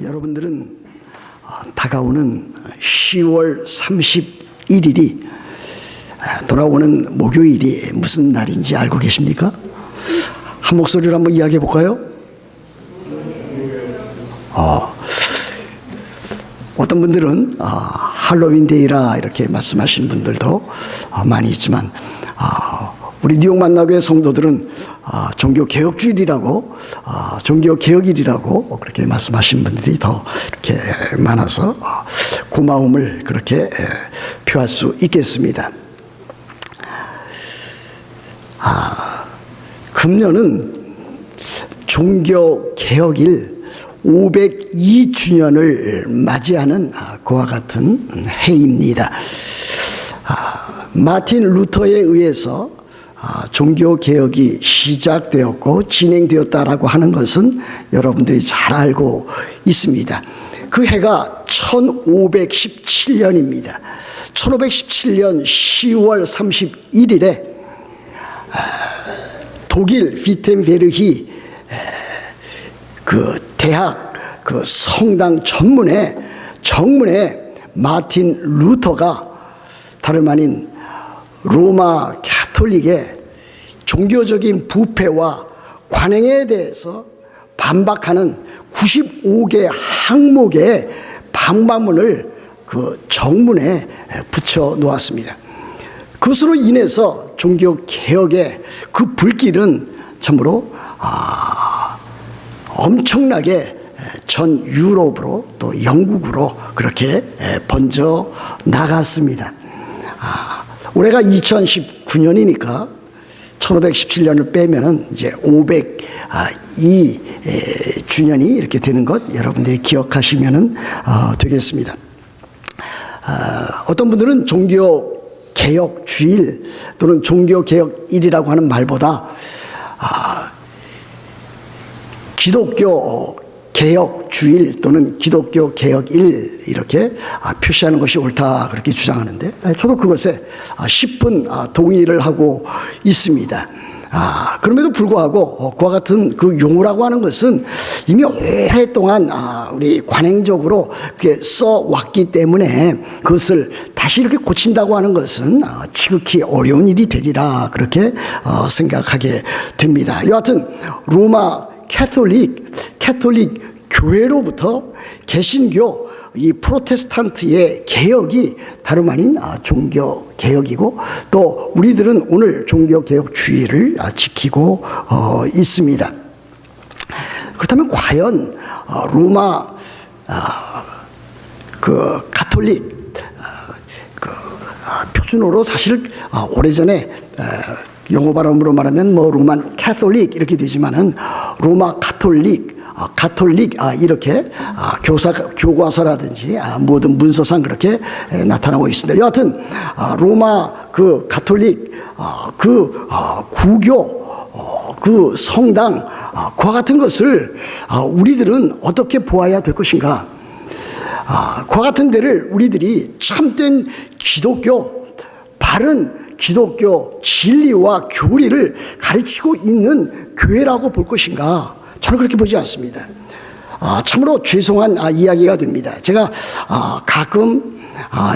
여러분들은 다가오는 10월 31일이 돌아오는 목요일이 무슨 날인지 알고 계십니까? 한 목소리로 한번 이야기해 볼까요? 어떤 분들은 할로윈 데이라 이렇게 말씀하시는 분들도 많이 있지만 우리 뉴욕 만나교회 성도들은 종교개혁주일이라고 종교개혁일이라고 그렇게 말씀하시는 분들이 더 이렇게 많아서 고마움을 그렇게 표할 수 있겠습니다. 금년은 종교개혁일 502주년을 맞이하는 그와 같은 해입니다. 마틴 루터에 의해서 종교개혁이 시작되었고 진행되었다라고 하는 것은 여러분들이 잘 알고 있습니다. 그 해가 1517년입니다. 1517년 10월 31일에 독일 비텐베르히 그 대학 그 성당 정문에 마틴 루터가 다름 아닌 로마 가톨릭의 종교적인 부패와 관행에 대해서 반박하는 95개 항목의 방방문을 그 정문에 붙여 놓았습니다. 그것으로 인해서 종교개혁의 그 불길은 참으로 엄청나게 전 유럽으로 또 영국으로 그렇게 번져 나갔습니다. 올해가 2019년이니까 1517년을 빼면은 이제 502주년이 이렇게 되는 것 여러분들이 기억하시면은 되겠습니다. 어떤 분들은 종교개혁 주일 또는 종교개혁일이라고 하는 말보다 기독교 개혁 주일 또는 기독교 개혁일 이렇게 표시하는 것이 옳다 그렇게 주장하는데 저도 그것에 10분 동의를 하고 있습니다. 그럼에도 불구하고 그와 같은 그 용어라고 하는 것은 이미 오랫동안 우리 관행적으로 써왔기 때문에 그것을 다시 이렇게 고친다고 하는 것은 지극히 어려운 일이 되리라 그렇게 생각하게 됩니다. 여하튼 로마 캐톨릭 교회로부터 개신교 이 프로테스탄트의 개혁이 다름 아닌 종교 개혁이고 또 우리들은 오늘 종교 개혁 주의를 지키고 있습니다. 그렇다면 과연 로마 그 가톨릭 그 표준어로 사실 오래전에 영어 발음으로 말하면 로만 캐톨릭 이렇게 되지만은 로마 가톨릭 이렇게 교과서라든지 모든 문서상 그렇게 나타나고 있습니다. 여하튼 로마 그 가톨릭 그 구교 그 성당 그와 같은 것을 우리들은 어떻게 보아야 될 것인가? 그와 같은 데를 우리들이 참된 기독교 바른 기독교 진리와 교리를 가르치고 있는 교회라고 볼 것인가? 저는 그렇게 보지 않습니다. 참으로 죄송한 이야기가 됩니다. 제가 가끔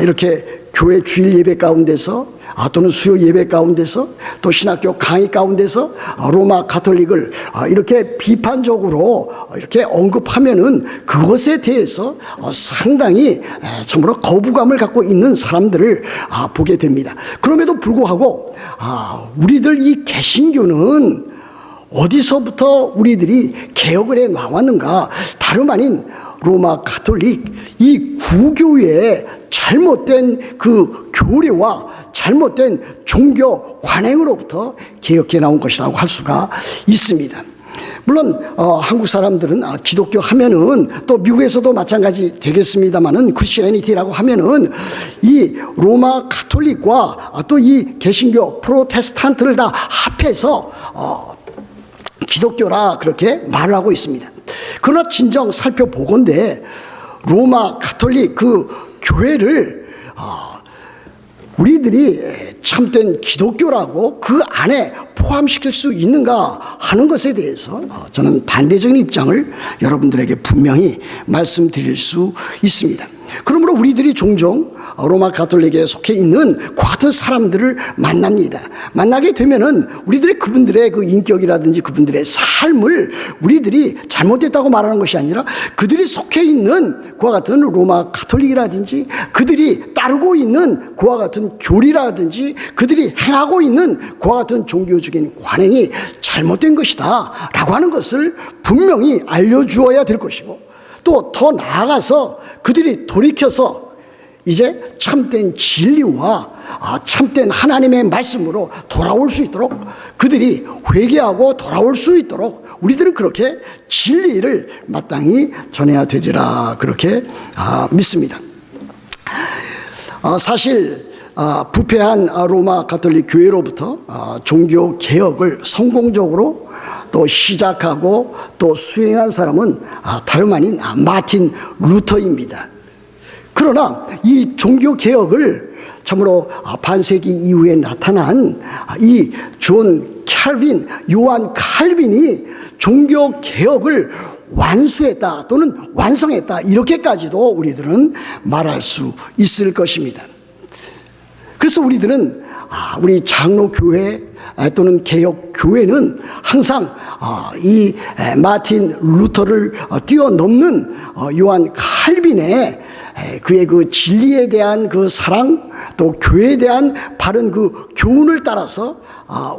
이렇게 교회 주일 예배 가운데서 또는 수요 예배 가운데서 또 신학교 강의 가운데서 로마 가톨릭을 이렇게 비판적으로 이렇게 언급하면은 그것에 대해서 상당히 참으로 거부감을 갖고 있는 사람들을 보게 됩니다. 그럼에도 불구하고 우리들 이 개신교는 어디서부터 우리들이 개혁을 해 나왔는가? 다름 아닌 로마 가톨릭 이 구교의 잘못된 그 교리와 잘못된 종교 관행으로부터 개혁해 나온 것이라고 할 수가 있습니다. 물론 한국 사람들은 기독교 하면은 또 미국에서도 마찬가지 되겠습니다만은 크리스티애니티라고 하면은 이 로마 가톨릭과 또 이 개신교 프로테스탄트를 다 합해서 기독교라 그렇게 말을 하고 있습니다. 그러나 진정 살펴보건대 로마 가톨릭 그 교회를 우리들이 참된 기독교라고 그 안에 포함시킬 수 있는가 하는 것에 대해서 저는 반대적인 입장을 여러분들에게 분명히 말씀드릴 수 있습니다. 그러므로 우리들이 종종 로마 가톨릭에 속해 있는 그 같은 사람들을 만납니다. 만나게 되면은 우리들의 그분들의 그 인격이라든지 그분들의 삶을 우리들이 잘못됐다고 말하는 것이 아니라 그들이 속해 있는 그와 같은 로마 가톨릭이라든지 그들이 따르고 있는 그와 같은 교리라든지 그들이 행하고 있는 그와 같은 종교적인 관행이 잘못된 것이다 라고 하는 것을 분명히 알려주어야 될 것이고, 또 더 나아가서 그들이 돌이켜서 이제 참된 진리와 참된 하나님의 말씀으로 돌아올 수 있도록, 그들이 회개하고 돌아올 수 있도록 우리들은 그렇게 진리를 마땅히 전해야 되리라 그렇게 믿습니다. 사실 부패한 로마 가톨릭 교회로부터 종교 개혁을 성공적으로 또 시작하고 또 수행한 사람은 다름 아닌 마틴 루터입니다. 그러나 이 종교 개혁을 참으로 반세기 이후에 나타난 이 존 칼빈, 요한 칼빈이 종교 개혁을 완수했다 또는 완성했다 이렇게까지도 우리들은 말할 수 있을 것입니다. 그래서 우리들은 우리 장로교회 또는 개혁교회는 항상 이 마틴 루터를 뛰어넘는 요한 칼빈의 그의 그 진리에 대한 그 사랑, 또 교회에 대한 바른 그 교훈을 따라서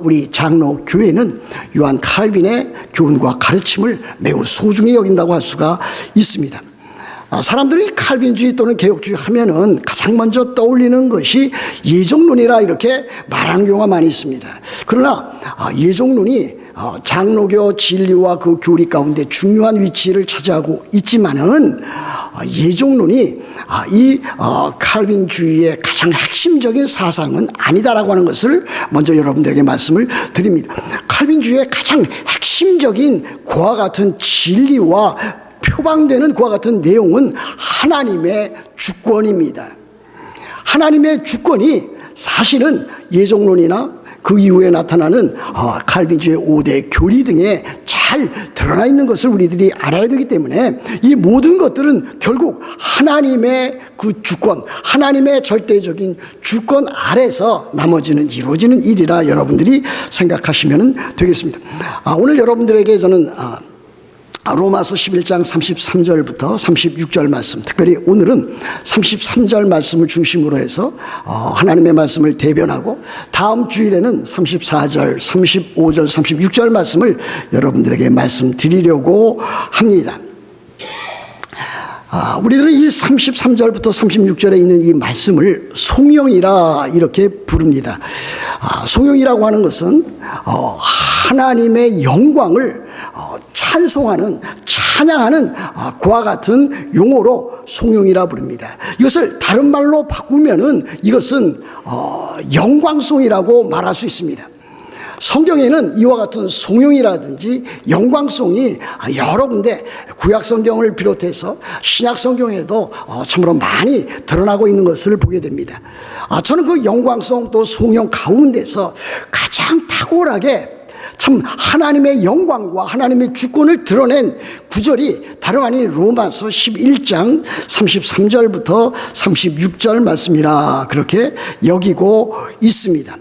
우리 장로교회는 요한 칼빈의 교훈과 가르침을 매우 소중히 여긴다고 할 수가 있습니다. 사람들이 칼빈주의 또는 개혁주의 하면은 가장 먼저 떠올리는 것이 예정론이라 이렇게 말하는 경우가 많이 있습니다. 그러나 예정론이 장로교 진리와 그 교리 가운데 중요한 위치를 차지하고 있지만은 예정론이 이 칼빈주의의 가장 핵심적인 사상은 아니다라고 하는 것을 먼저 여러분들에게 말씀을 드립니다. 칼빈주의의 가장 핵심적인 그와 같은 진리와 표방되는 그와 같은 내용은 하나님의 주권입니다. 하나님의 주권이 사실은 예정론이나 그 이후에 나타나는 칼빈주의 5대 교리 등에 잘 드러나 있는 것을 우리들이 알아야 되기 때문에 이 모든 것들은 결국 하나님의 그 주권, 하나님의 절대적인 주권 아래서 나머지는 이루어지는 일이라 여러분들이 생각하시면 되겠습니다. 오늘 여러분들에게 저는 로마서 11장 33절부터 36절 말씀, 특별히 오늘은 33절 말씀을 중심으로 해서 하나님의 말씀을 대변하고, 다음 주일에는 34절, 35절, 36절 말씀을 여러분들에게 말씀드리려고 합니다. 우리들은 이 33절부터 36절에 있는 이 말씀을 송영이라 이렇게 부릅니다. 송영이라고 하는 것은 하나님의 영광을 찬송하는, 찬양하는 그와 같은 용어로 송영이라 부릅니다. 이것을 다른 말로 바꾸면은 이것은 영광송이라고 말할 수 있습니다. 성경에는 이와 같은 송영이라든지 영광송이 여러 군데 구약 성경을 비롯해서 신약 성경에도 참으로 많이 드러나고 있는 것을 보게 됩니다. 저는 그 영광송 또 송영 가운데서 가장 탁월하게 참 하나님의 영광과 하나님의 주권을 드러낸 구절이 다름 아닌 로마서 11장 33절부터 36절 말씀이라 그렇게 여기고 있습니다.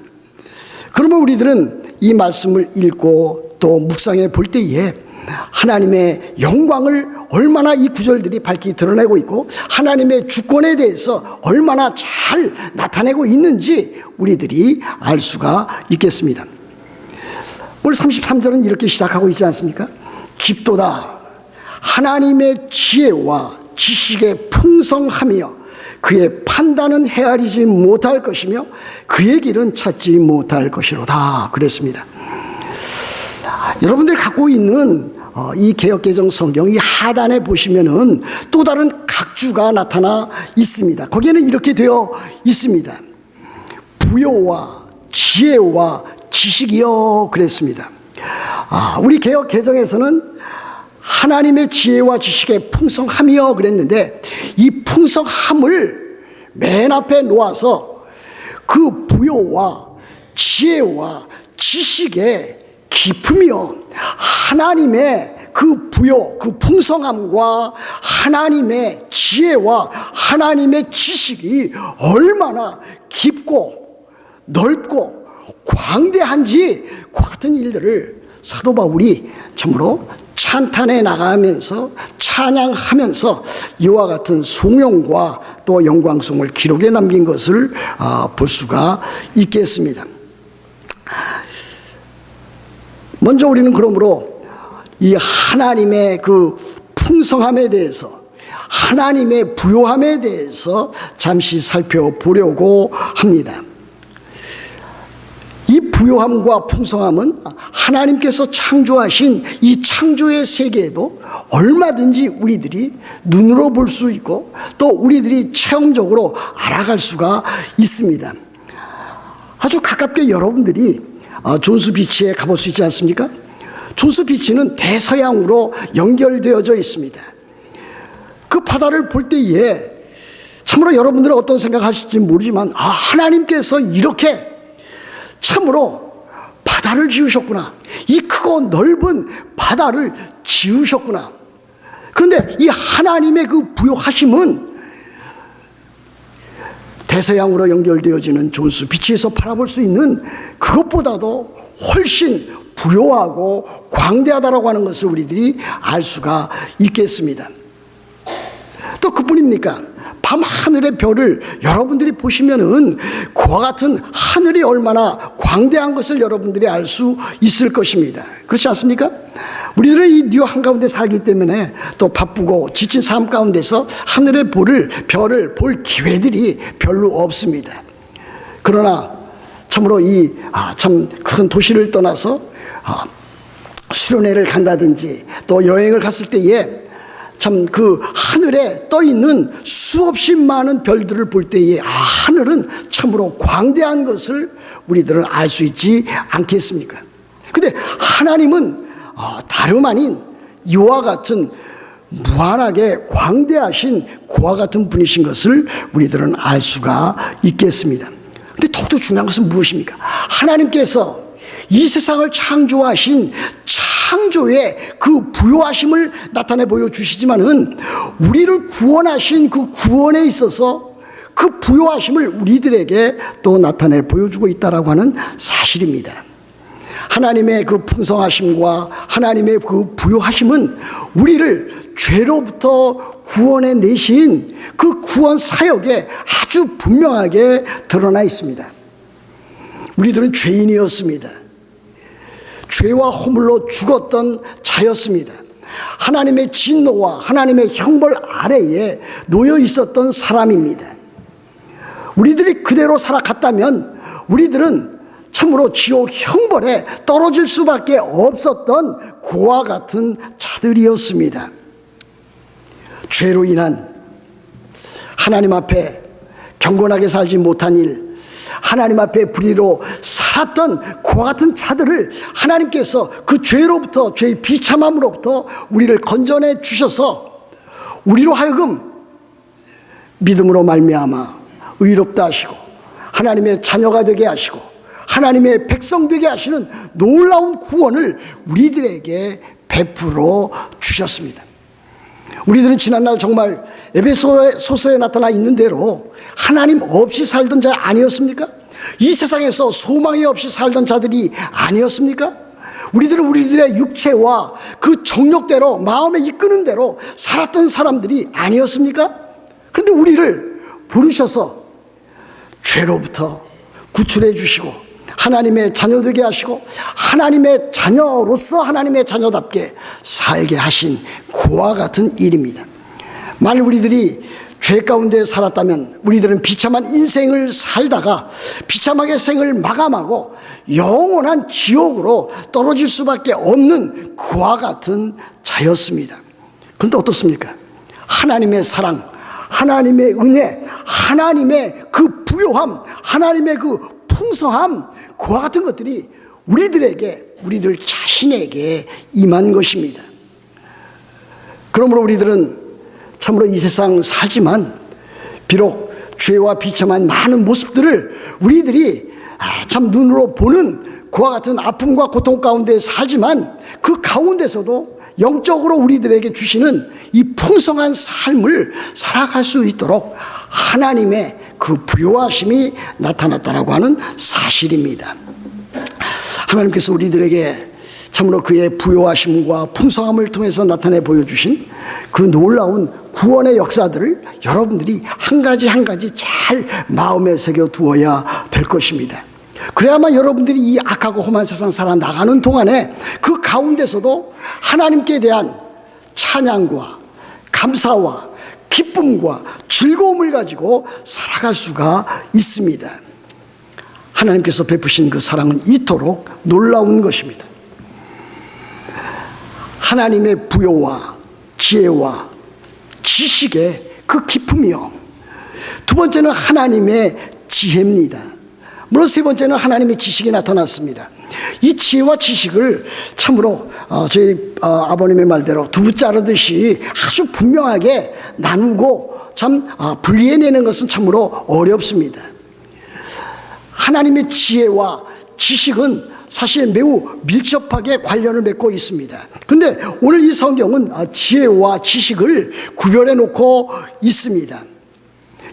그러면 우리들은 이 말씀을 읽고 또 묵상해 볼 때에 하나님의 영광을 얼마나 이 구절들이 밝히 드러내고 있고 하나님의 주권에 대해서 얼마나 잘 나타내고 있는지 우리들이 알 수가 있겠습니다. 오늘 33절은 이렇게 시작하고 있지 않습니까? 깊도다 하나님의 지혜와 지식의 풍성하며 그의 판단은 헤아리지 못할 것이며 그의 길은 찾지 못할 것이로다 그랬습니다. 여러분들이 갖고 있는 이 개역개정 성경 이 하단에 보시면은 또 다른 각주가 나타나 있습니다. 거기에는 이렇게 되어 있습니다. 부요와 지혜와 지식이여 그랬습니다. 우리 개역개정에서는 하나님의 지혜와 지식의 풍성함이여 그랬는데 이 풍성함을 맨 앞에 놓아서 그 부요와 지혜와 지식의 기품이요, 하나님의 그 부요, 그 풍성함과 하나님의 지혜와 하나님의 지식이 얼마나 깊고 넓고 광대한지, 그와 같은 일들을 사도 바울이 참으로 찬탄해 나가면서 찬양하면서 이와 같은 송영과 또 영광송을 기록에 남긴 것을 볼 수가 있겠습니다. 먼저 우리는 그러므로 이 하나님의 그 풍성함에 대해서, 하나님의 부요함에 대해서 잠시 살펴보려고 합니다. 이 부요함과 풍성함은 하나님께서 창조하신 이 창조의 세계에도 얼마든지 우리들이 눈으로 볼 수 있고 또 우리들이 체험적으로 알아갈 수가 있습니다. 아주 가깝게 여러분들이 존스 비치에 가볼 수 있지 않습니까? 존스 비치는 대서양으로 연결되어져 있습니다. 그 바다를 볼 때에 참으로 여러분들은 어떤 생각하실지 모르지만, 하나님께서 이렇게 참으로 바다를 지으셨구나, 이 크고 넓은 바다를 지으셨구나. 그런데 이 하나님의 그 부요하심은 대서양으로 연결되어지는 존스 비치에서 바라볼 수 있는 그것보다도 훨씬 부요하고 광대하다라고 하는 것을 우리들이 알 수가 있겠습니다. 또 그뿐입니까? 밤 하늘의 별을 여러분들이 보시면은 그와 같은 하늘이 얼마나 광대한 것을 여러분들이 알 수 있을 것입니다. 그렇지 않습니까? 우리들은 이 뉴욕 한가운데 살기 때문에 또 바쁘고 지친 삶 가운데서 하늘의 별을 볼 기회들이 별로 없습니다. 그러나 참으로 이 참 큰 도시를 떠나서 수련회를 간다든지 또 여행을 갔을 때에 참 그 하늘에 떠 있는 수없이 많은 별들을 볼 때에 하늘은 참으로 광대한 것을 우리들은 알 수 있지 않겠습니까? 근데 하나님은 다름 아닌 이와 같은 무한하게 광대하신 그와 같은 분이신 것을 우리들은 알 수가 있겠습니다. 근데 더욱더 중요한 것은 무엇입니까? 하나님께서 이 세상을 창조하신 창조의 그 부요하심을 나타내 보여주시지만은 우리를 구원하신 그 구원에 있어서 그 부요하심을 우리들에게 또 나타내 보여주고 있다라고 하는 사실입니다. 하나님의 그 풍성하심과 하나님의 그 부요하심은 우리를 죄로부터 구원해 내신 그 구원 사역에 아주 분명하게 드러나 있습니다. 우리들은 죄인이었습니다. 죄와 허물로 죽었던 자였습니다. 하나님의 진노와 하나님의 형벌 아래에 놓여 있었던 사람입니다. 우리들이 그대로 살아갔다면 우리들은 참으로 지옥 형벌에 떨어질 수밖에 없었던 그와 같은 자들이었습니다. 죄로 인한 하나님 앞에 경건하게 살지 못한 일, 하나님 앞에 불의로 살았던 그와 같은 자들을 하나님께서 그 죄로부터, 죄의 비참함으로부터 우리를 건져내 주셔서 우리로 하여금 믿음으로 말미암아 의롭다 하시고 하나님의 자녀가 되게 하시고 하나님의 백성 되게 하시는 놀라운 구원을 우리들에게 베풀어 주셨습니다. 우리들은 지난날 정말 에베소서에 나타나 있는 대로 하나님 없이 살던 자 아니었습니까? 이 세상에서 소망이 없이 살던 자들이 아니었습니까? 우리들은 우리들의 육체와 그 정욕대로, 마음에 이끄는 대로 살았던 사람들이 아니었습니까? 그런데 우리를 부르셔서 죄로부터 구출해 주시고 하나님의 자녀 되게 하시고 하나님의 자녀로서 하나님의 자녀답게 살게 하신 그와 같은 일입니다. 만일 우리들이 죄 가운데 살았다면 우리들은 비참한 인생을 살다가 비참하게 생을 마감하고 영원한 지옥으로 떨어질 수밖에 없는 그와 같은 자였습니다. 그런데 어떻습니까? 하나님의 사랑, 하나님의 은혜, 하나님의 그 부요함, 하나님의 그 풍성함, 그와 같은 것들이 우리들 자신에게 임한 것입니다. 그러므로 우리들은 참으로 이 세상 살지만 비록 죄와 비참한 많은 모습들을 우리들이 참 눈으로 보는 그와 같은 아픔과 고통 가운데 살지만 그 가운데서도 영적으로 우리들에게 주시는 이 풍성한 삶을 살아갈 수 있도록 하나님의 그 부요하심이 나타났다라고 하는 사실입니다. 하나님께서 우리들에게 참으로 그의 부요하심과 풍성함을 통해서 나타내 보여주신 그 놀라운 구원의 역사들을 여러분들이 한 가지 한 가지 잘 마음에 새겨 두어야 될 것입니다. 그래야만 여러분들이 이 악하고 험한 세상 살아나가는 동안에 그 가운데서도 하나님께 대한 찬양과 감사와 기쁨과 즐거움을 가지고 살아갈 수가 있습니다. 하나님께서 베푸신 그 사랑은 이토록 놀라운 것입니다. 하나님의 부요와 지혜와 지식의 그 기쁨이요. 두 번째는 하나님의 지혜입니다. 물론 세 번째는 하나님의 지식이 나타났습니다. 이 지혜와 지식을 참으로 저희 아버님의 말대로 두부 자르듯이 아주 분명하게 나누고 참 분리해내는 것은 참으로 어렵습니다. 하나님의 지혜와 지식은 사실 매우 밀접하게 관련을 맺고 있습니다. 그런데 오늘 이 성경은 지혜와 지식을 구별해 놓고 있습니다.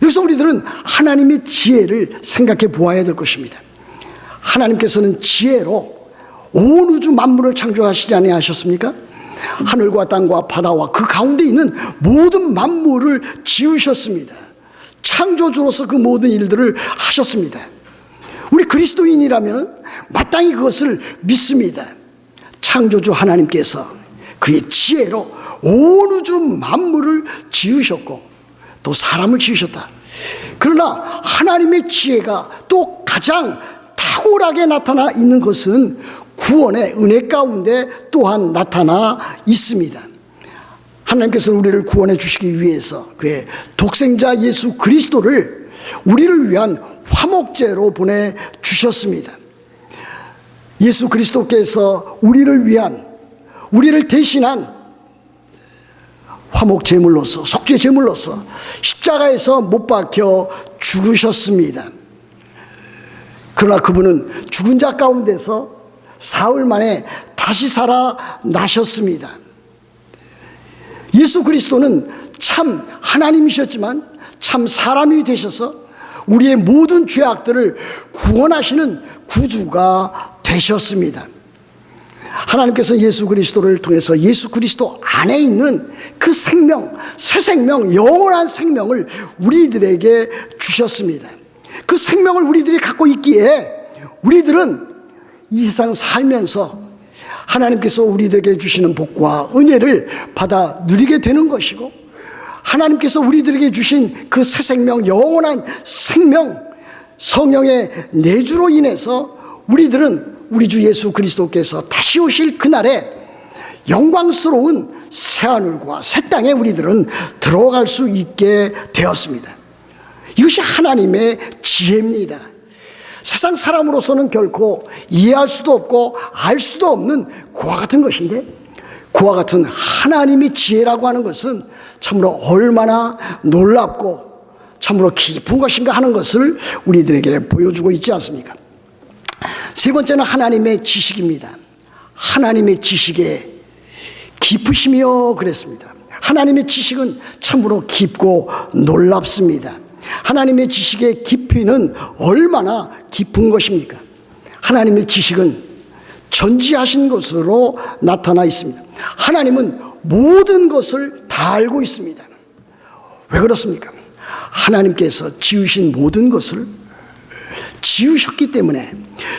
여기서 우리들은 하나님의 지혜를 생각해 보아야 될 것입니다. 하나님께서는 지혜로 온 우주 만물을 창조하시지 아니하셨습니까? 하늘과 땅과 바다와 그 가운데 있는 모든 만물을 지으셨습니다. 창조주로서 그 모든 일들을 하셨습니다. 우리 그리스도인이라면 마땅히 그것을 믿습니다. 창조주 하나님께서 그의 지혜로 온 우주 만물을 지으셨고 또 사람을 지으셨다. 그러나 하나님의 지혜가 또 가장 탁월하게 나타나 있는 것은 구원의 은혜 가운데 또한 나타나 있습니다. 하나님께서는 우리를 구원해 주시기 위해서 그의 독생자 예수 그리스도를 우리를 위한 화목제로 보내주셨습니다. 예수 그리스도께서 우리를 대신한 화목제물로서 속죄제물로서 십자가에서 못 박혀 죽으셨습니다. 그러나 그분은 죽은 자 가운데서 사흘 만에 다시 살아나셨습니다. 예수 그리스도는 참 하나님이셨지만 참 사람이 되셔서 우리의 모든 죄악들을 구원하시는 구주가 되셨습니다. 하나님께서 예수 그리스도를 통해서 예수 그리스도 안에 있는 그 생명, 새 생명, 영원한 생명을 우리들에게 주셨습니다. 그 생명을 우리들이 갖고 있기에 우리들은 이 세상 살면서 하나님께서 우리들에게 주시는 복과 은혜를 받아 누리게 되는 것이고, 하나님께서 우리들에게 주신 그 새 생명, 영원한 생명, 성령의 내주로 인해서 우리들은 우리 주 예수 그리스도께서 다시 오실 그날에 영광스러운 새하늘과 새 땅에 우리들은 들어갈 수 있게 되었습니다. 이것이 하나님의 지혜입니다. 세상 사람으로서는 결코 이해할 수도 없고 알 수도 없는 그와 같은 것인데, 그와 같은 하나님의 지혜라고 하는 것은 참으로 얼마나 놀랍고 참으로 깊은 것인가 하는 것을 우리들에게 보여주고 있지 않습니까? 세 번째는 하나님의 지식입니다. 하나님의 지식에 깊으시며 그랬습니다. 하나님의 지식은 참으로 깊고 놀랍습니다. 하나님의 지식의 깊이는 얼마나 깊은 것입니까? 하나님의 지식은 전지하신 것으로 나타나 있습니다. 하나님은 모든 것을 다 알고 있습니다. 왜 그렇습니까? 하나님께서 지으신 모든 것을 지으셨기 때문에,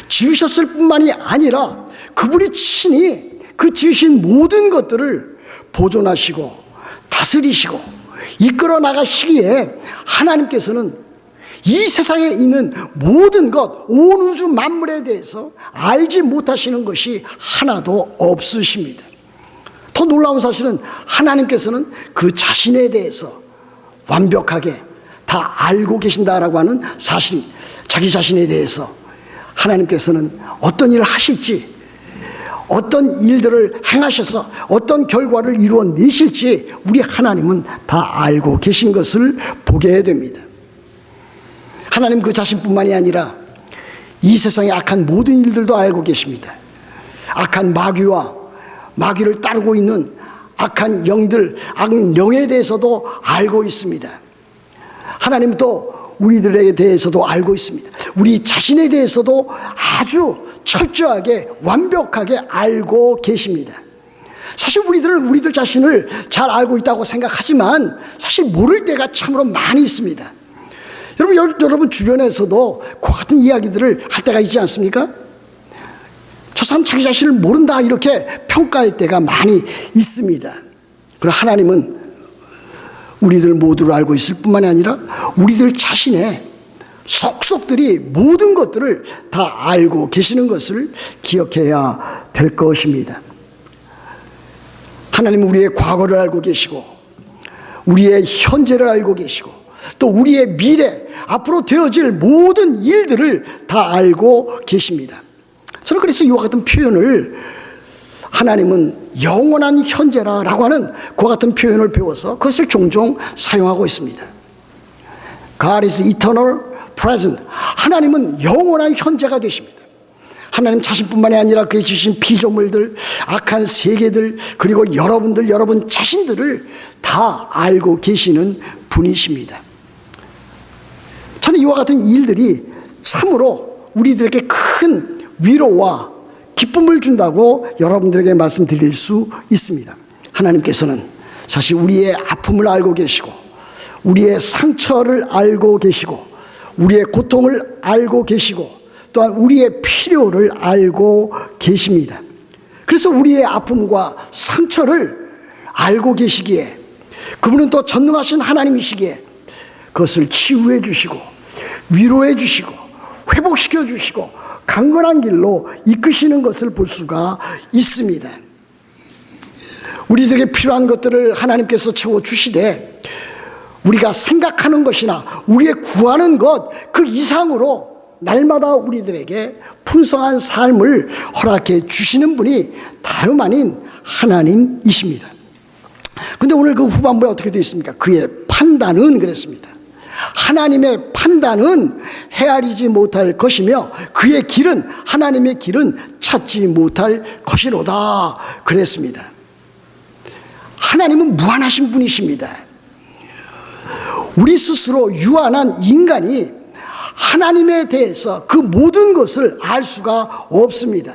지으셨을 뿐만이 아니라 그분이 친히 그 지으신 모든 것들을 보존하시고 다스리시고 이끌어 나가시기에 하나님께서는 이 세상에 있는 모든 것, 온 우주 만물에 대해서 알지 못하시는 것이 하나도 없으십니다. 더 놀라운 사실은 하나님께서는 그 자신에 대해서 완벽하게 다 알고 계신다라고 하는 사실입니다. 자기 자신에 대해서 하나님께서는 어떤 일을 하실지, 어떤 일들을 행하셔서 어떤 결과를 이루어내실지 우리 하나님은 다 알고 계신 것을 보게 됩니다. 하나님 그 자신뿐만이 아니라 이 세상의 악한 모든 일들도 알고 계십니다. 악한 마귀와 마귀를 따르고 있는 악한 영들, 악령에 대해서도 알고 있습니다. 하나님은 또 우리들에 대해서도 알고 있습니다. 우리 자신에 대해서도 아주 철저하게 완벽하게 알고 계십니다. 사실 우리들은 우리들 자신을 잘 알고 있다고 생각하지만 사실 모를 때가 참으로 많이 있습니다. 여러분 주변에서도 그와 같은 이야기들을 할 때가 있지 않습니까? 저 사람 자기 자신을 모른다 이렇게 평가할 때가 많이 있습니다. 그러나 하나님은 우리들 모두를 알고 있을 뿐만이 아니라 우리들 자신의 속속들이 모든 것들을 다 알고 계시는 것을 기억해야 될 것입니다. 하나님은 우리의 과거를 알고 계시고 우리의 현재를 알고 계시고 또 우리의 미래, 앞으로 되어질 모든 일들을 다 알고 계십니다. 저는 그래서 이와 같은 표현을 하나님은 영원한 현재라고 하는 그와 같은 표현을 배워서 그것을 종종 사용하고 있습니다. God is eternal present. 하나님은 영원한 현재가 되십니다. 하나님 자신뿐만이 아니라 그의 지신 피조물들, 악한 세계들, 그리고 여러분 자신들을 다 알고 계시는 분이십니다. 저는 이와 같은 일들이 참으로 우리들에게 큰 위로와 기쁨을 준다고 여러분들에게 말씀드릴 수 있습니다. 하나님께서는 사실 우리의 아픔을 알고 계시고 우리의 상처를 알고 계시고 우리의 고통을 알고 계시고 또한 우리의 필요를 알고 계십니다. 그래서 우리의 아픔과 상처를 알고 계시기에 그분은 또 전능하신 하나님이시기에 그것을 치유해 주시고 위로해 주시고 회복시켜 주시고 강건한 길로 이끄시는 것을 볼 수가 있습니다. 우리들에게 필요한 것들을 하나님께서 채워주시되 우리가 생각하는 것이나 우리의 구하는 것 그 이상으로 날마다 우리들에게 풍성한 삶을 허락해 주시는 분이 다름 아닌 하나님이십니다. 그런데 오늘 그 후반부에 어떻게 되어 있습니까? 그의 판단은 그랬습니다. 하나님의 판단은 헤아리지 못할 것이며 그의 길은 하나님의 길은 찾지 못할 것이로다 그랬습니다. 하나님은 무한하신 분이십니다. 우리 스스로 유한한 인간이 하나님에 대해서 그 모든 것을 알 수가 없습니다.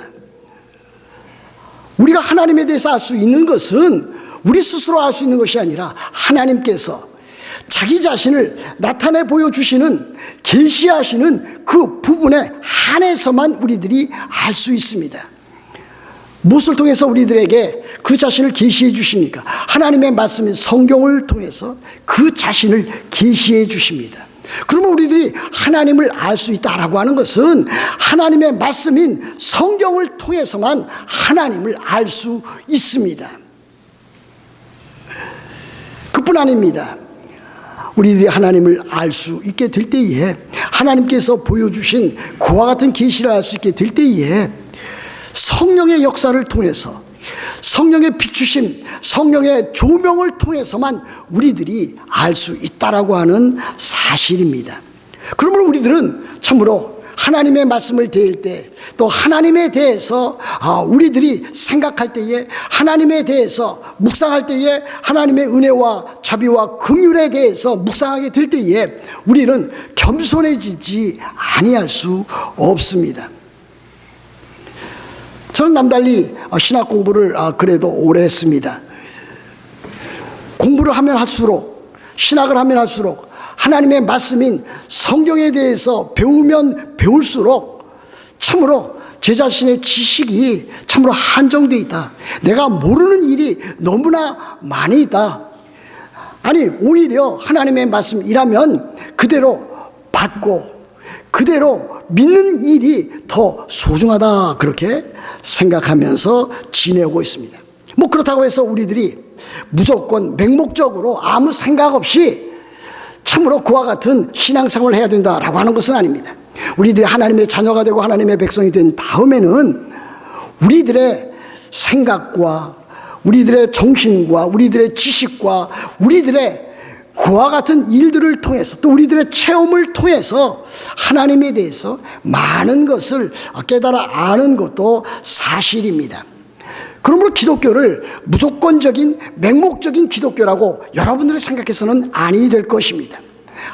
우리가 하나님에 대해서 알 수 있는 것은 우리 스스로 알 수 있는 것이 아니라 하나님께서 자기 자신을 나타내 보여주시는 계시하시는 그 부분에 한해서만 우리들이 알 수 있습니다. 무엇을 통해서 우리들에게 그 자신을 계시해 주십니까? 하나님의 말씀인 성경을 통해서 그 자신을 계시해 주십니다. 그러면 우리들이 하나님을 알 수 있다라고 하는 것은 하나님의 말씀인 성경을 통해서만 하나님을 알 수 있습니다. 그뿐 아닙니다. 우리들이 하나님을 알 수 있게 될 때에 하나님께서 보여주신 그와 같은 계시를 알 수 있게 될 때에 성령의 역사를 통해서 성령의 비추심, 성령의 조명을 통해서만 우리들이 알 수 있다라고 하는 사실입니다. 그러므로 우리들은 참으로 하나님의 말씀을 대할 때 또 하나님에 대해서 우리들이 생각할 때에 하나님에 대해서 묵상할 때에 하나님의 은혜와 자비와 긍휼에 대해서 묵상하게 될 때에 우리는 겸손해지지 아니할 수 없습니다. 저는 남달리 신학 공부를 그래도 오래 했습니다. 공부를 하면 할수록 신학을 하면 할수록 하나님의 말씀인 성경에 대해서 배우면 배울수록 참으로 제 자신의 지식이 참으로 한정되어 있다. 내가 모르는 일이 너무나 많이 있다. 아니 오히려 하나님의 말씀이라면 그대로 받고 그대로 믿는 일이 더 소중하다 그렇게 생각하면서 지내고 있습니다. 뭐 그렇다고 해서 우리들이 무조건 맹목적으로 아무 생각 없이 참으로 그와 같은 신앙생활을 해야 된다라고 하는 것은 아닙니다. 우리들이 하나님의 자녀가 되고 하나님의 백성이 된 다음에는 우리들의 생각과 우리들의 정신과 우리들의 지식과 우리들의 그와 같은 일들을 통해서 또 우리들의 체험을 통해서 하나님에 대해서 많은 것을 깨달아 아는 것도 사실입니다. 그러므로 기독교를 무조건적인 맹목적인 기독교라고 여러분들이 생각해서는 아니 될 것입니다.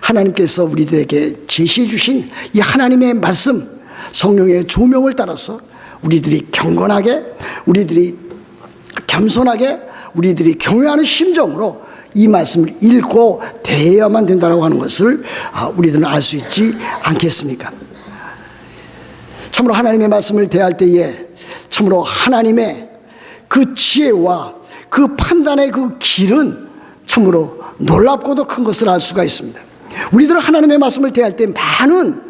하나님께서 우리들에게 제시해 주신 이 하나님의 말씀, 성령의 조명을 따라서 우리들이 경건하게, 우리들이 겸손하게, 우리들이 경외하는 심정으로 이 말씀을 읽고 대해야만 된다고 하는 것을 우리들은 알 수 있지 않겠습니까? 참으로 하나님의 말씀을 대할 때에 참으로 하나님의 그 지혜와 그 판단의 그 길은 참으로 놀랍고도 큰 것을 알 수가 있습니다. 우리들은 하나님의 말씀을 대할 때 많은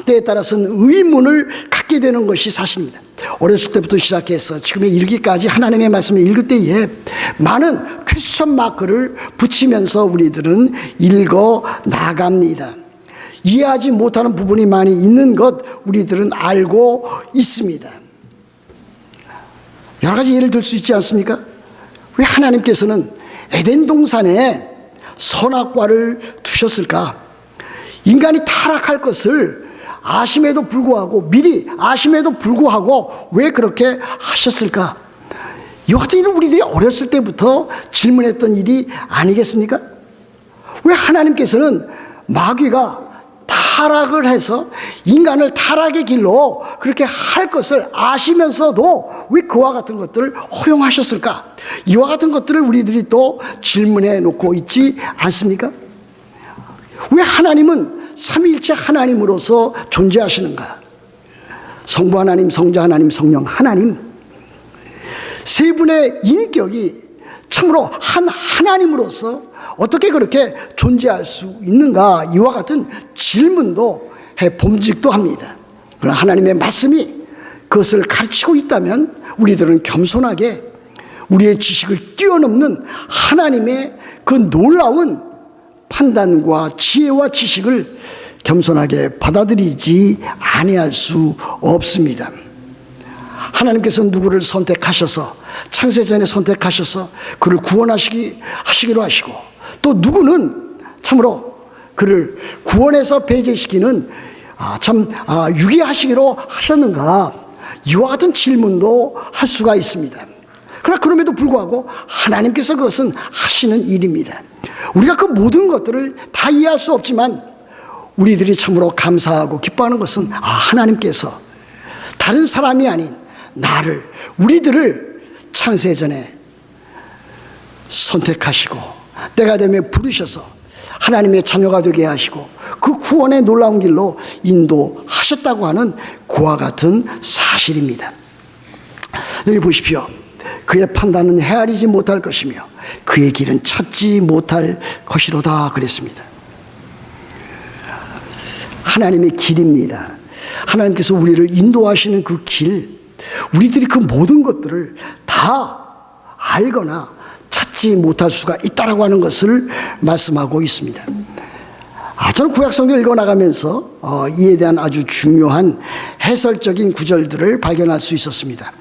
때에 따라서는 의문을 갖게 되는 것이 사실입니다. 어렸을 때부터 시작해서 지금에 이르기까지 하나님의 말씀을 읽을 때에 많은 퀘스천 마크를 붙이면서 우리들은 읽어 나갑니다. 이해하지 못하는 부분이 많이 있는 것 우리들은 알고 있습니다. 여러 가지 예를 들 수 있지 않습니까? 왜 하나님께서는 에덴 동산에 선악과를 두셨을까? 인간이 타락할 것을 아심에도 불구하고, 미리 아심에도 불구하고 왜 그렇게 하셨을까? 이와 같은 일을 우리들이 어렸을 때부터 질문했던 일이 아니겠습니까? 왜 하나님께서는 마귀가 타락을 해서 인간을 타락의 길로 그렇게 할 것을 아시면서도 왜 그와 같은 것들을 허용하셨을까? 이와 같은 것들을 우리들이 또 질문해 놓고 있지 않습니까? 왜 하나님은 삼위일체 하나님으로서 존재하시는가? 성부 하나님, 성자 하나님, 성령 하나님, 세 분의 인격이 참으로 한 하나님으로서 어떻게 그렇게 존재할 수 있는가? 이와 같은 질문도 해 봄직도 합니다. 그러나 하나님의 말씀이 그것을 가르치고 있다면 우리들은 겸손하게 우리의 지식을 뛰어넘는 하나님의 그 놀라운 판단과 지혜와 지식을 겸손하게 받아들이지 아니할 수 없습니다. 하나님께서 누구를 선택하셔서 창세전에 선택하셔서 그를 구원하시기로 하시고, 또 누구는 참으로 그를 구원해서 배제시키는 유기하시기로 하셨는가? 이와 같은 질문도 할 수가 있습니다. 그러나 그럼에도 불구하고 하나님께서 그것은 하시는 일입니다. 우리가 그 모든 것들을 다 이해할 수 없지만 우리들이 참으로 감사하고 기뻐하는 것은 하나님께서 다른 사람이 아닌 나를, 우리들을 창세전에 선택하시고 때가 되면 부르셔서 하나님의 자녀가 되게 하시고 그 구원의 놀라운 길로 인도하셨다고 하는 그와 같은 사실입니다. 여기 보십시오. 그의 판단은 헤아리지 못할 것이며 그의 길은 찾지 못할 것이로다 그랬습니다. 하나님의 길입니다. 하나님께서 우리를 인도하시는 그 길, 우리들이 그 모든 것들을 다 알거나 찾지 못할 수가 있다라고 하는 것을 말씀하고 있습니다. 저는 구약성경 읽어나가면서 이에 대한 아주 중요한 해설적인 구절들을 발견할 수 있었습니다.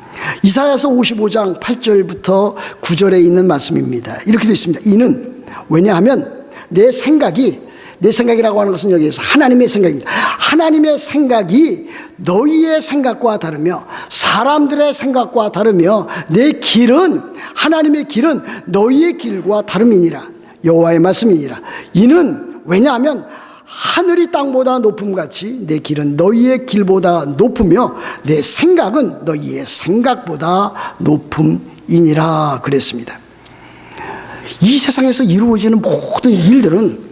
이사야서 55장 8절부터 9절에 있는 말씀입니다. 이렇게 되어 있습니다. 이는 왜냐하면 내 생각이라고 하는 것은 여기에서 하나님의 생각입니다. 하나님의 생각이 너희의 생각과 다르며 사람들의 생각과 다르며 내 길은, 하나님의 길은 너희의 길과 다름이니라. 여호와의 말씀이니라. 이는 왜냐하면 하늘이 땅보다 높음같이 내 길은 너희의 길보다 높으며 내 생각은 너희의 생각보다 높음이니라 그랬습니다. 이 세상에서 이루어지는 모든 일들은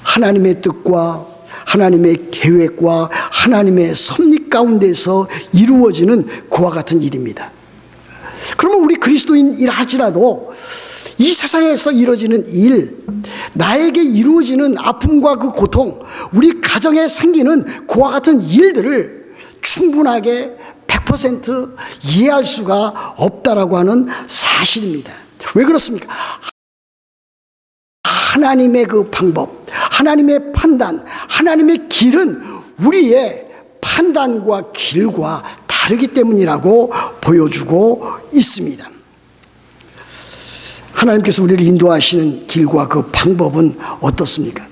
하나님의 뜻과 하나님의 계획과 하나님의 섭리 가운데서 이루어지는 그와 같은 일입니다. 그러면 우리 그리스도인이라 할지라도 이 세상에서 이루어지는 일, 나에게 이루어지는 아픔과 그 고통, 우리 가정에 생기는 그와 같은 일들을 충분하게 100% 이해할 수가 없다라고 하는 사실입니다. 왜 그렇습니까? 하나님의 그 방법, 하나님의 판단, 하나님의 길은 우리의 판단과 길과 다르기 때문이라고 보여주고 있습니다. 하나님께서 우리를 인도하시는 길과 그 방법은 어떻습니까?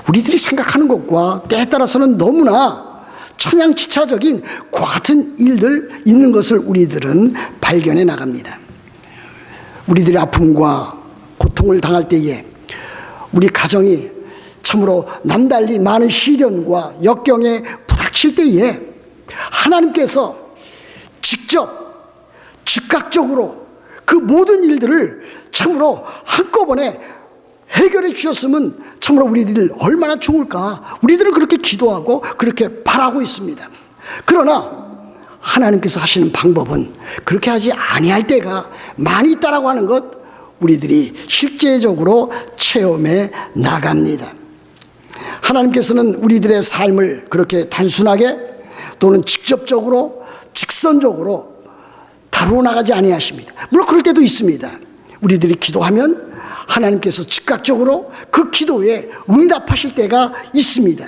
우리들이 생각하는 것과 때에 따라서는 너무나 천양지차적인 그와 같은 일들 있는 것을 우리들은 발견해 나갑니다. 우리들의 아픔과 고통을 당할 때에 우리 가정이 참으로 남달리 많은 시련과 역경에 부닥칠 때에 하나님께서 직접 즉각적으로 그 모든 일들을 참으로 한꺼번에 해결해 주셨으면 참으로 우리들 얼마나 좋을까. 우리들은 그렇게 기도하고 그렇게 바라고 있습니다. 그러나 하나님께서 하시는 방법은 그렇게 하지 아니할 때가 많이 있다라고 하는 것 우리들이 실제적으로 체험해 나갑니다. 하나님께서는 우리들의 삶을 그렇게 단순하게 또는 직접적으로 직선적으로 다루어 나가지 아니하십니다. 물론 그럴 때도 있습니다. 우리들이 기도하면 하나님께서 즉각적으로 그 기도에 응답하실 때가 있습니다.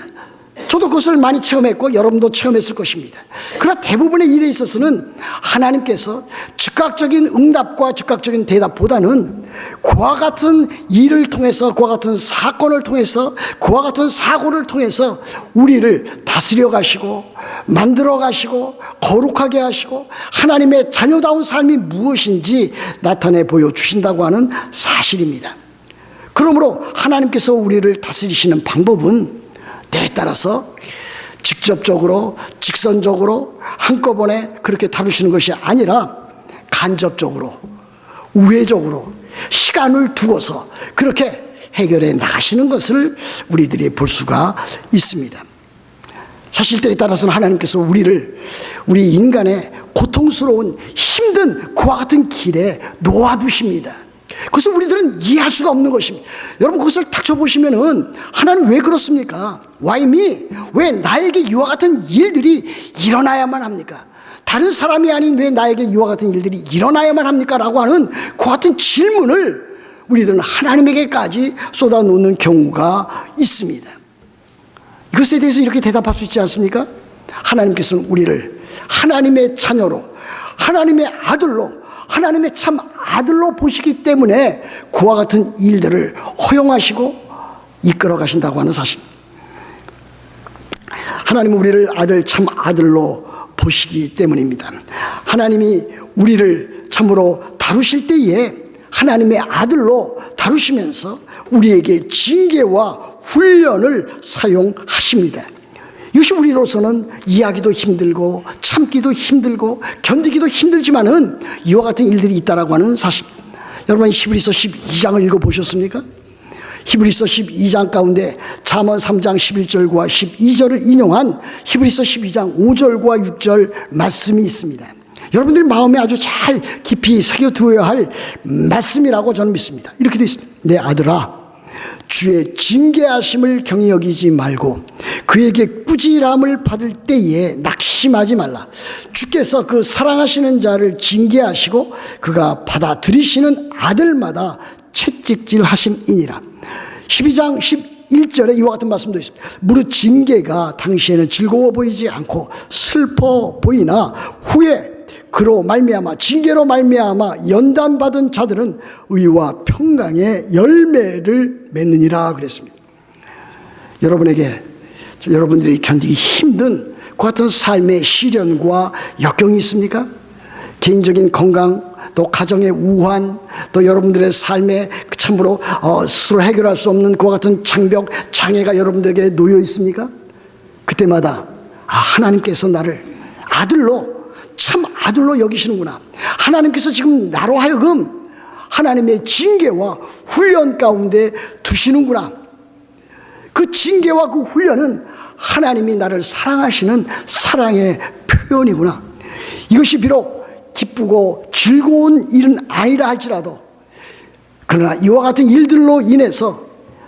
저도 그것을 많이 체험했고 여러분도 체험했을 것입니다. 그러나 대부분의 일에 있어서는 하나님께서 즉각적인 응답과 즉각적인 대답보다는 그와 같은 일을 통해서, 그와 같은 사건을 통해서, 그와 같은 사고를 통해서 우리를 다스려 가시고 만들어 가시고 거룩하게 하시고 하나님의 자녀다운 삶이 무엇인지 나타내 보여주신다고 하는 사실입니다. 그러므로 하나님께서 우리를 다스리시는 방법은 때에 따라서 직접적으로 직선적으로 한꺼번에 그렇게 다루시는 것이 아니라 간접적으로 우회적으로 시간을 두고서 그렇게 해결해 나가시는 것을 우리들이 볼 수가 있습니다. 사실 때에 따라서는 하나님께서 우리 인간의 고통스러운 힘든 그와 같은 길에 놓아두십니다. 그것을 우리들은 이해할 수가 없는 것입니다. 여러분 그것을 닥쳐보시면은 하나님 왜 그렇습니까? Why me? 왜 나에게 이와 같은 일들이 일어나야만 합니까? 다른 사람이 아닌 왜 나에게 이와 같은 일들이 일어나야만 합니까? 라고 하는 그 같은 질문을 우리들은 하나님에게까지 쏟아놓는 경우가 있습니다. 이것에 대해서 이렇게 대답할 수 있지 않습니까? 하나님께서는 우리를 하나님의 자녀로 하나님의 아들로 하나님의 참 아들로 보시기 때문에 그와 같은 일들을 허용하시고 이끌어 가신다고 하는 사실. 하나님은 우리를 참 아들로 보시기 때문입니다. 하나님이 우리를 참으로 다루실 때에 하나님의 아들로 다루시면서 우리에게 징계와 훈련을 사용하십니다. 이것이 우리로서는 이해하기도 힘들고 참기도 힘들고 견디기도 힘들지만은 이와 같은 일들이 있다라고 하는 사실. 여러분 히브리서 12장을 읽어보셨습니까? 히브리서 12장 가운데 잠언 3장 11절과 12절을 인용한 히브리서 12장 5절과 6절 말씀이 있습니다. 여러분들이 마음에 아주 잘 깊이 새겨두어야 할 말씀이라고 저는 믿습니다. 이렇게 되어 있습니다. 내 아들아, 주의 징계하심을 경히 여기지 말고 그에게 꾸지람을 받을 때에 낙심하지 말라. 주께서 그 사랑하시는 자를 징계하시고 그가 받아들이시는 아들마다 채찍질하심이니라. 12장 11절에 이와 같은 말씀도 있습니다. 무릇 징계가 당시에는 즐거워 보이지 않고 슬퍼 보이나 후에 그로 말미암아 징계로 말미암아 연단받은 자들은 의와 평강의 열매를 맺느니라 그랬습니다. 여러분들이 견디기 힘든 그 같은 삶의 시련과 역경이 있습니까? 개인적인 건강, 또 가정의 우환, 또 여러분들의 삶에 참으로 스스로 해결할 수 없는 그와 같은 장벽, 장애가 여러분들에게 놓여 있습니까? 그때마다 하나님께서 나를 참 아들로 여기시는구나. 하나님께서 지금 나로 하여금 하나님의 징계와 훈련 가운데 두시는구나. 그 징계와 그 훈련은 하나님이 나를 사랑하시는 사랑의 표현이구나. 이것이 비록 기쁘고 즐거운 일은 아니라 할지라도 그러나 이와 같은 일들로 인해서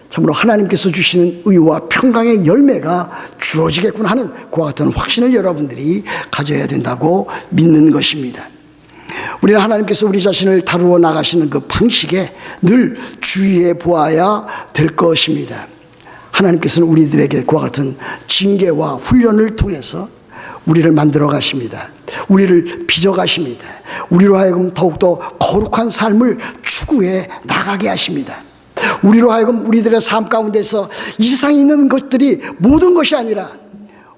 참으로 하나님께서 주시는 의와 평강의 열매가 주어지겠구나 하는 그와 같은 확신을 여러분들이 가져야 된다고 믿는 것입니다. 우리는 하나님께서 우리 자신을 다루어 나가시는 그 방식에 늘 주의해 보아야 될 것입니다. 하나님께서는 우리들에게 그와 같은 징계와 훈련을 통해서 우리를 만들어 가십니다. 우리를 빚어 가십니다. 우리로 하여금 더욱더 거룩한 삶을 추구해 나가게 하십니다. 우리로 하여금 우리들의 삶 가운데서 이 세상에 있는 것들이 모든 것이 아니라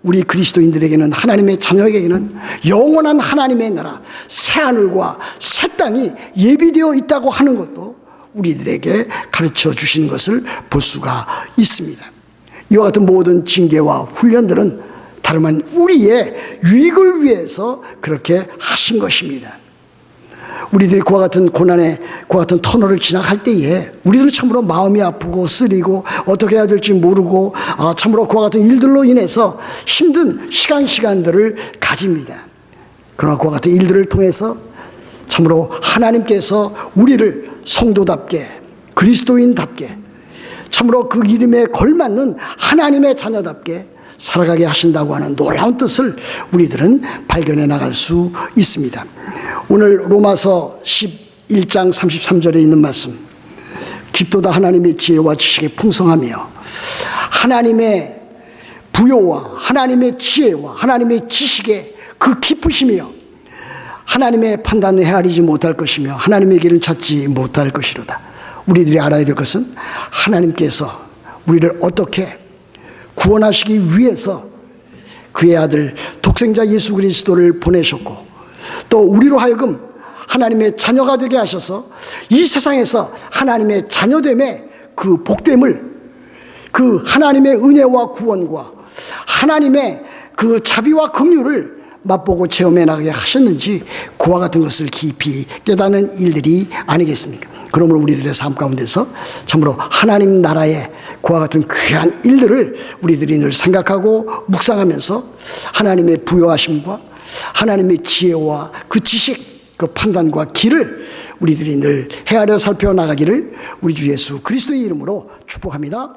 우리 그리스도인들에게는, 하나님의 자녀에게는 영원한 하나님의 나라, 새하늘과 새 땅이 예비되어 있다고 하는 것도 우리들에게 가르쳐 주시는 것을 볼 수가 있습니다. 이와 같은 모든 징계와 훈련들은 다름 아닌 우리의 유익을 위해서 그렇게 하신 것입니다. 우리들이 그와 같은 고난의, 그와 같은 터널을 지나갈 때에 우리들은 참으로 마음이 아프고 쓰리고 어떻게 해야 될지 모르고 참으로 그와 같은 일들로 인해서 힘든 시간들을 가집니다. 그러나 그와 같은 일들을 통해서 참으로 하나님께서 우리를 성도답게, 그리스도인답게, 참으로 그 이름에 걸맞는 하나님의 자녀답게 살아가게 하신다고 하는 놀라운 뜻을 우리들은 발견해 나갈 수 있습니다. 오늘 로마서 11장 33절에 있는 말씀, 깊도다 하나님의 지혜와 지식에 풍성하며 하나님의 부요와 하나님의 지혜와 하나님의 지식에 그 깊으시며 하나님의 판단을 헤아리지 못할 것이며 하나님의 길을 찾지 못할 것이로다. 우리들이 알아야 될 것은 하나님께서 우리를 어떻게 구원하시기 위해서 그의 아들 독생자 예수 그리스도를 보내셨고, 또 우리로 하여금 하나님의 자녀가 되게 하셔서 이 세상에서 하나님의 자녀됨의 그 복됨을, 그 하나님의 은혜와 구원과 하나님의 그 자비와 긍휼을 맛보고 체험해 나가게 하셨는지 그와 같은 것을 깊이 깨닫는 일들이 아니겠습니까? 그러므로 우리들의 삶 가운데서 참으로 하나님 나라의 그와 같은 귀한 일들을 우리들이 늘 생각하고 묵상하면서 하나님의 부요하심과 하나님의 지혜와 그 지식, 그 판단과 길을 우리들이 늘 헤아려 살펴나가기를 우리 주 예수 그리스도의 이름으로 축복합니다.